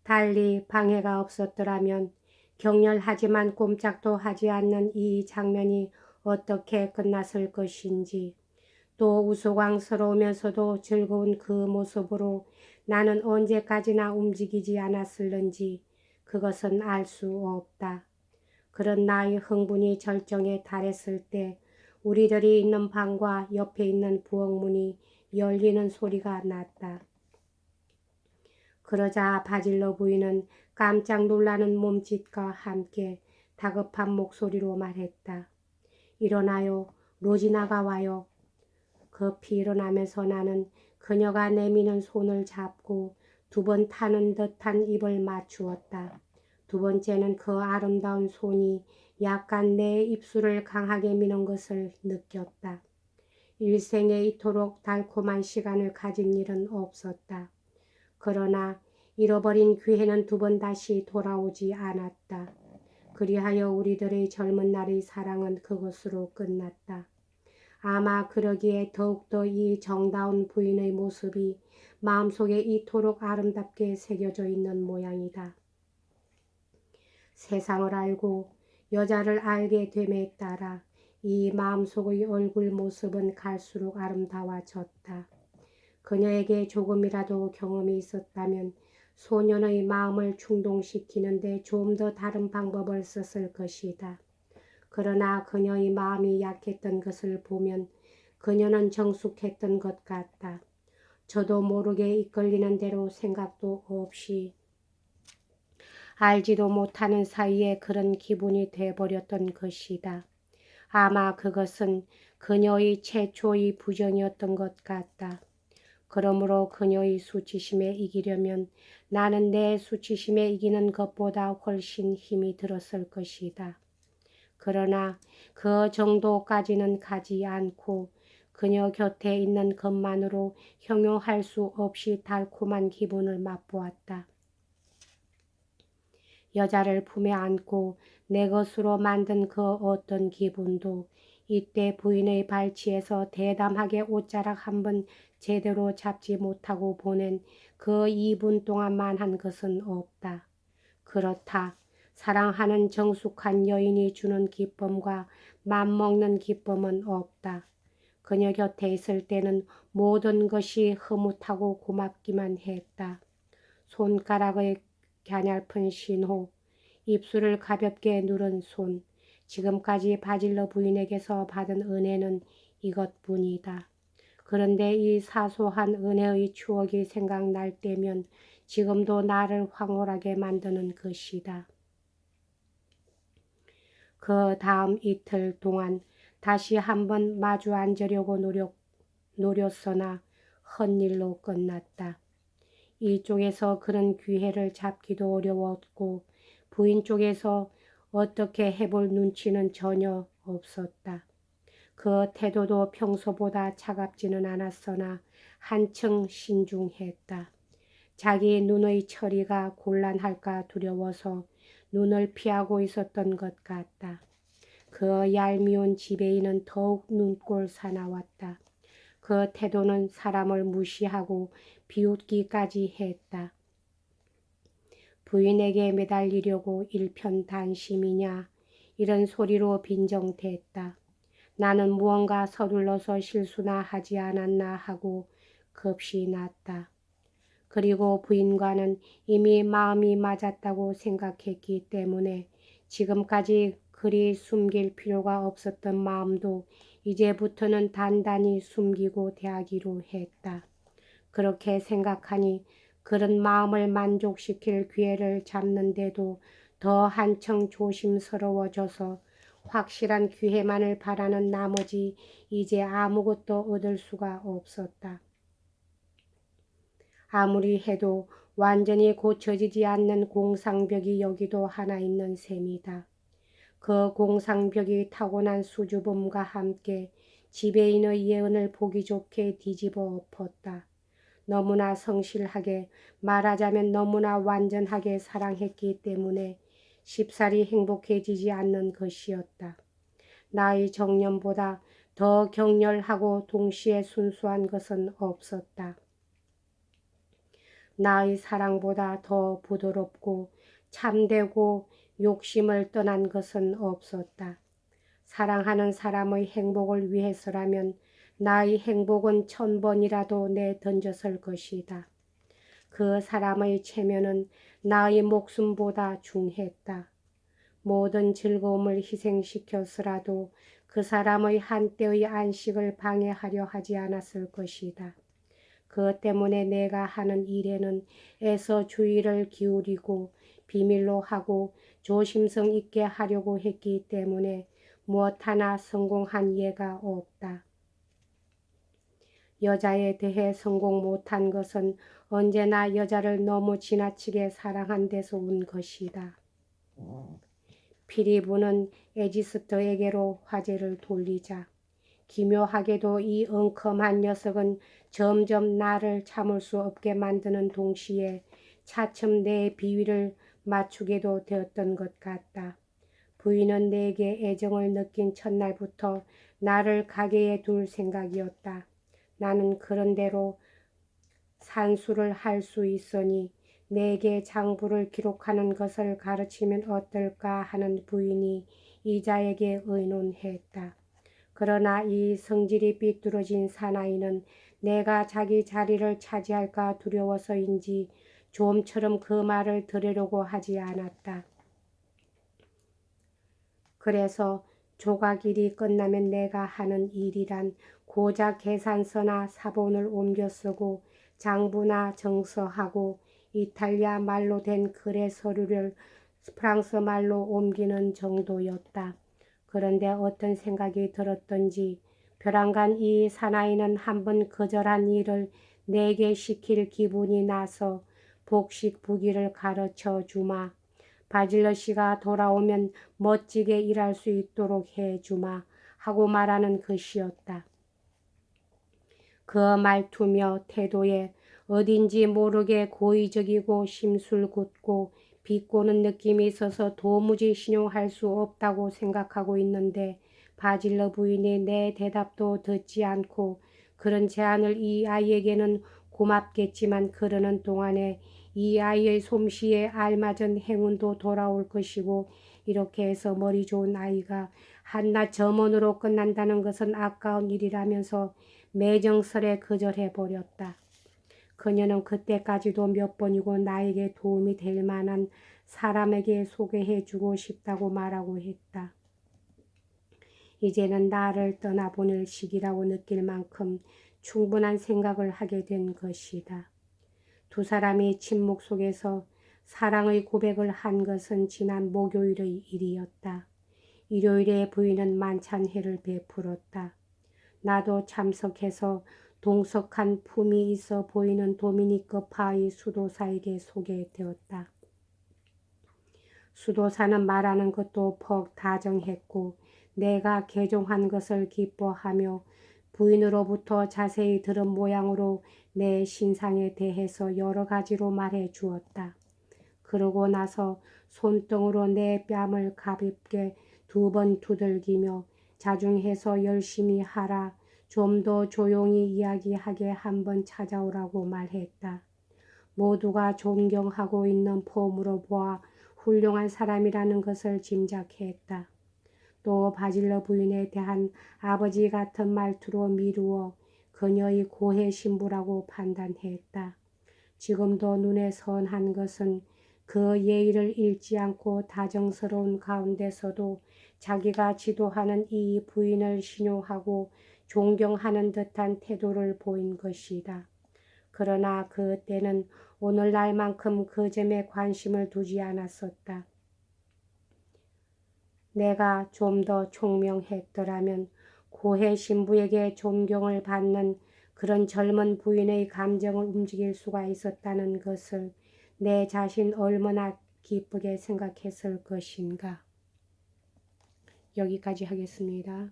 달리 방해가 없었더라면 격렬하지만 꼼짝도 하지 않는 이 장면이 어떻게 끝났을 것인지, 또 우스꽝스러우면서도 즐거운 그 모습으로 나는 언제까지나 움직이지 않았을는지 그것은 알 수 없다. 그런 나의 흥분이 절정에 달했을 때 우리들이 있는 방과 옆에 있는 부엌문이 열리는 소리가 났다. 그러자 바질러 부인은 깜짝 놀라는 몸짓과 함께 다급한 목소리로 말했다. 일어나요. 로지나가 와요. 급히 일어나면서 나는 그녀가 내미는 손을 잡고 두 번 타는 듯한 입을 맞추었다. 두 번째는 그 아름다운 손이 약간 내 입술을 강하게 미는 것을 느꼈다. 일생에 이토록 달콤한 시간을 가진 일은 없었다. 그러나 잃어버린 기회는 두 번 다시 돌아오지 않았다. 그리하여 우리들의 젊은 날의 사랑은 그것으로 끝났다. 아마 그러기에 더욱더 이 정다운 부인의 모습이 마음속에 이토록 아름답게 새겨져 있는 모양이다. 세상을 알고 여자를 알게 됨에 따라 이 마음속의 얼굴 모습은 갈수록 아름다워졌다. 그녀에게 조금이라도 경험이 있었다면 소년의 마음을 충동시키는데 좀 더 다른 방법을 썼을 것이다. 그러나 그녀의 마음이 약했던 것을 보면 그녀는 정숙했던 것 같다. 저도 모르게 이끌리는 대로 생각도 없이 알지도 못하는 사이에 그런 기분이 돼버렸던 것이다. 아마 그것은 그녀의 최초의 부정이었던 것 같다. 그러므로 그녀의 수치심에 이기려면 나는 내 수치심에 이기는 것보다 훨씬 힘이 들었을 것이다. 그러나 그 정도까지는 가지 않고 그녀 곁에 있는 것만으로 형용할 수 없이 달콤한 기분을 맛보았다. 여자를 품에 안고 내 것으로 만든 그 어떤 기분도 이때 부인의 발치에서 대담하게 옷자락 한번 제대로 잡지 못하고 보낸 그 2분 동안만 한 것은 없다. 그렇다. 사랑하는 정숙한 여인이 주는 기쁨과 맘먹는 기쁨은 없다. 그녀 곁에 있을 때는 모든 것이 흐뭇하고 고맙기만 했다. 손가락의 갸냘픈 신호, 입술을 가볍게 누른 손, 지금까지 바질러 부인에게서 받은 은혜는 이것뿐이다. 그런데 이 사소한 은혜의 추억이 생각날 때면 지금도 나를 황홀하게 만드는 것이다. 그 다음 이틀 동안 다시 한번 마주 앉으려고 노렸으나 헛일로 끝났다. 이쪽에서 그런 기회를 잡기도 어려웠고 부인 쪽에서 어떻게 해볼 눈치는 전혀 없었다. 그 태도도 평소보다 차갑지는 않았으나 한층 신중했다. 자기 눈의 처리가 곤란할까 두려워서 눈을 피하고 있었던 것 같다. 그 얄미운 지배인은 더욱 눈꼴 사나웠다. 그 태도는 사람을 무시하고 비웃기까지 했다. 부인에게 매달리려고 일편단심이냐 이런 소리로 빈정댔다. 나는 무언가 서둘러서 실수나 하지 않았나 하고 겁이 났다. 그리고 부인과는 이미 마음이 맞았다고 생각했기 때문에 지금까지 그리 숨길 필요가 없었던 마음도 이제부터는 단단히 숨기고 대하기로 했다. 그렇게 생각하니 그런 마음을 만족시킬 기회를 잡는데도 더 한층 조심스러워져서 확실한 기회만을 바라는 나머지 이제 아무것도 얻을 수가 없었다. 아무리 해도 완전히 고쳐지지 않는 공상벽이 여기도 하나 있는 셈이다. 그 공상벽이 타고난 수줍음과 함께 지배인의 예언을 보기 좋게 뒤집어 엎었다. 너무나 성실하게, 말하자면 너무나 완전하게 사랑했기 때문에 쉽사리 행복해지지 않는 것이었다. 나의 정념보다 더 격렬하고 동시에 순수한 것은 없었다. 나의 사랑보다 더 부드럽고 참되고 욕심을 떠난 것은 없었다. 사랑하는 사람의 행복을 위해서라면 나의 행복은 1000번이라도 내던졌을 것이다. 그 사람의 체면은 나의 목숨보다 중했다. 모든 즐거움을 희생시켜서라도 그 사람의 한때의 안식을 방해하려 하지 않았을 것이다. 그 때문에 내가 하는 일에는 애써 주의를 기울이고 비밀로 하고 조심성 있게 하려고 했기 때문에 무엇 하나 성공한 예가 없다. 여자에 대해 성공 못한 것은 언제나 여자를 너무 지나치게 사랑한 데서 온 것이다. 피리부는 에지스트에게로 화제를 돌리자 기묘하게도 이 엉컴한 녀석은 점점 나를 참을 수 없게 만드는 동시에 차츰 내 비위를 맞추게도 되었던 것 같다. 부인은 내게 애정을 느낀 첫날부터 나를 가게에 둘 생각이었다. 나는 그런대로 산수를 할 수 있으니 내게 장부를 기록하는 것을 가르치면 어떨까 하는 부인이 이자에게 의논했다. 그러나 이 성질이 삐뚤어진 사나이는 내가 자기 자리를 차지할까 두려워서인지 좀처럼 그 말을 들으려고 하지 않았다. 그래서 조각일이 끝나면 내가 하는 일이란 고작 계산서나 사본을 옮겨 쓰고 장부나 정서하고 이탈리아 말로 된 거래 서류를 프랑스 말로 옮기는 정도였다. 그런데 어떤 생각이 들었던지 벼랑간 이 사나이는 한번 거절한 일을 내게 시킬 기분이 나서 복식부기를 가르쳐 주마. 바질러 씨가 돌아오면 멋지게 일할 수 있도록 해주마 하고 말하는 것이었다. 그 말투며 태도에 어딘지 모르게 고의적이고 심술궂고 비꼬는 느낌이 있어서 도무지 신용할 수 없다고 생각하고 있는데 바질러 부인이 내 대답도 듣지 않고 그런 제안을 이 아이에게는 고맙겠지만 그러는 동안에 이 아이의 솜씨에 알맞은 행운도 돌아올 것이고 이렇게 해서 머리 좋은 아이가 한낱 점원으로 끝난다는 것은 아까운 일이라면서 매정설에 거절해버렸다. 그녀는 그때까지도 몇 번이고 나에게 도움이 될 만한 사람에게 소개해주고 싶다고 말하고 했다. 이제는 나를 떠나보낼 시기라고 느낄 만큼 충분한 생각을 하게 된 것이다. 두 사람이 침묵 속에서 사랑의 고백을 한 것은 지난 목요일의 일이었다. 일요일에 부인은 만찬회를 베풀었다. 나도 참석해서 동석한 품이 있어 보이는 도미니크 파이 수도사에게 소개되었다. 수도사는 말하는 것도 퍽 다정했고 내가 개종한 것을 기뻐하며 부인으로부터 자세히 들은 모양으로 내 신상에 대해서 여러 가지로 말해 주었다. 그러고 나서 손등으로 내 뺨을 가볍게 2번 두들기며 자중해서 열심히 하라. 좀 더 조용히 이야기하게 한번 찾아오라고 말했다. 모두가 존경하고 있는 폼으로 보아 훌륭한 사람이라는 것을 짐작했다. 또 바질러 부인에 대한 아버지 같은 말투로 미루어 그녀의 고해 신부라고 판단했다. 지금도 눈에 선한 것은 그 예의를 잃지 않고 다정스러운 가운데서도 자기가 지도하는 이 부인을 신용하고 존경하는 듯한 태도를 보인 것이다. 그러나 그 때는 오늘날만큼 그 점에 관심을 두지 않았었다. 내가 좀 더 총명했더라면 고해 신부에게 존경을 받는 그런 젊은 부인의 감정을 움직일 수가 있었다는 것을 내 자신 얼마나 기쁘게 생각했을 것인가. 여기까지 하겠습니다.